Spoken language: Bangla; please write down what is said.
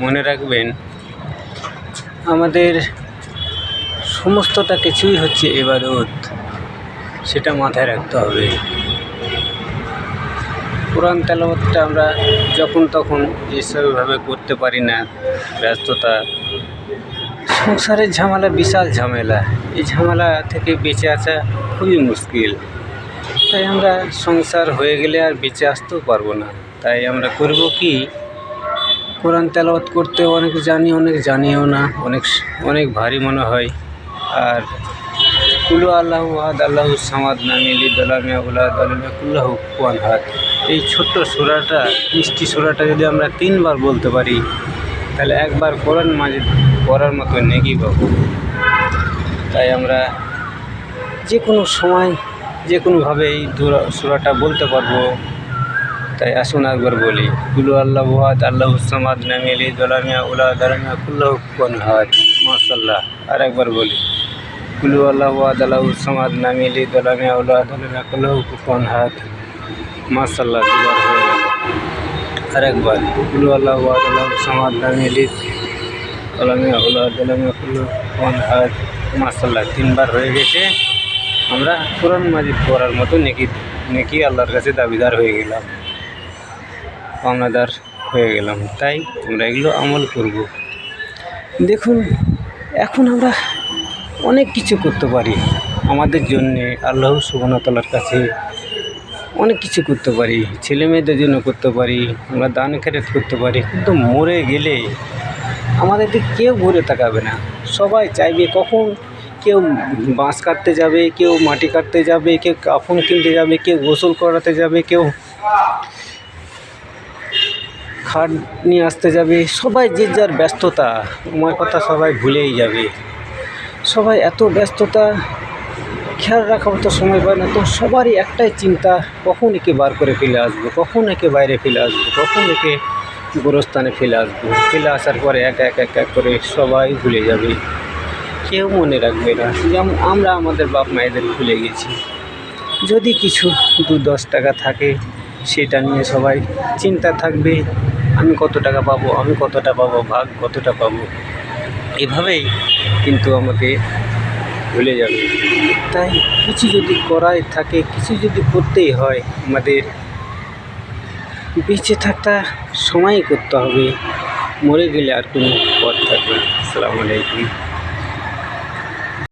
মনে রাখবেন আমাদের সমস্তটা কিছুই হচ্ছে ইবাদত, সেটা মাথায় রাখতে হবে। কোরআন তেলাওয়াতটা আমরা যখন তখন যেভাবে করতে পারি না, ব্যস্ততা, সংসারের ঝামেলা বিশাল ঝামেলা, এই ঝামেলা থেকে বেঁচে আসা খুবই মুশকিল। তাই আমরা সংসার হয়ে গেলে আর বেঁচে আসতেও পারবো না। তাই আমরা করব কি, কোরআন তেলাওয়াত করতে অনেক জানি, অনেক জানিও না, অনেক ভারী মনে হয়। আর কুলু আল্লাহু আহাদ আল্লাহু সামাদ নামে লিদলামিয়া উলাদালিমা কুল্লাহু কুফুয়ান আহাদ, এই ছোট্ট সূরাটা, মিষ্টি সূরাটা যদি আমরা 3 বার বলতে পারি, তাহলে একবার কোরআন মাজিদ পড়ার মতো নেকি পাবো। তাই আমরা যে কোনো সময় যে কোনোভাবে এই সূরাটা বলতে পারবো। তাই আসুন একবার বলি, কুলু আল্লাহু আহাদ আল্লাহু সামাদ নামে লিদলামিয়া উলাদালিমা কুল্লাহু কুফুয়ান আহাদ। মাশাআল্লাহ। আর একবার বলি, কুলু আল্লাহু আহাদ আল্লাহু সামাদ নামে লিদলামিয়া উলাদালিমা কুল্লাহু কুফুয়ান আহাদ। মাশাআল্লাহ, দুবার হয়ে গেল। আর একবার, কুলু আল্লাহু আহাদ আল্লাহু সামাদ নামে লিদলামিয়া উলাদালিমা কুল্লাহু কুফুয়ান আহাদ। মাশাআল্লাহ, 3 বার হয়ে গেছে। আমরা কোরআন মাজিদ পড়ার মতো নেকি আল্লাহর কাছে দাবিদার হয়ে গেলাম, পাওনাদার হয়ে গেলাম। তাই আমরা এগুলো আমল করব। দেখুন, এখন আমরা অনেক কিছু করতে পারি আমাদের জন্যে, আল্লাহ সুবহানাহু ওয়া তাআলার কাছে অনেক কিছু করতে পারি, ছেলে মেয়েদের জন্য করতে পারি, আমরা দান খেরাত করতে পারি। কিন্তু মরে গেলে আমাদের দিকে কেউ ঘুরে তাকাবে না। সবাই চাইবে কখন কেউ বাঁশ কাটতে যাবে, কেউ মাটি কাটতে যাবে, কেউ কাফন কিনতে যাবে, কেউ গোসল করাতে যাবে, কেউ খাট নিয়ে আসতে যাবে। সবাই যে যার ব্যস্ততা, আমার কথা সবাই ভুলেই যাবে। সবাই এত ব্যস্ততা, খেয়াল রাখার মতো সময় পায় না। তো সবারই একটাই চিন্তা, কখন একে বার করে ফেলে আসবো, কখন একে বাইরে ফেলে আসবো, কখন একে গোরস্থানে ফেলে আসবো। ফেলে আসার পরে এক এক করে সবাই ভুলে যাবে, কেউ মনে রাখবে না। যেমন আমরা আমাদের বাপ মায়েদের ভুলে গেছি। যদি কিছু 2-10 টাকা থাকে, সেটা নিয়ে সবাই চিন্তা থাকবে, আমি কত টাকা পাবো, আমি কতটা পাবো, ভাগ কতটা পাবো। এভাবেই কিন্তু আমাকে ভুলে যাবে। তাই কিছু যদি করাই থাকে, কিছু যদি করতেই হয়, আমাদের বেঁচে থাকতে সময়ই করতে হবে। মরে গেলে আর কোনো পথ থাকবে না। আসসালামু আলাইকুম।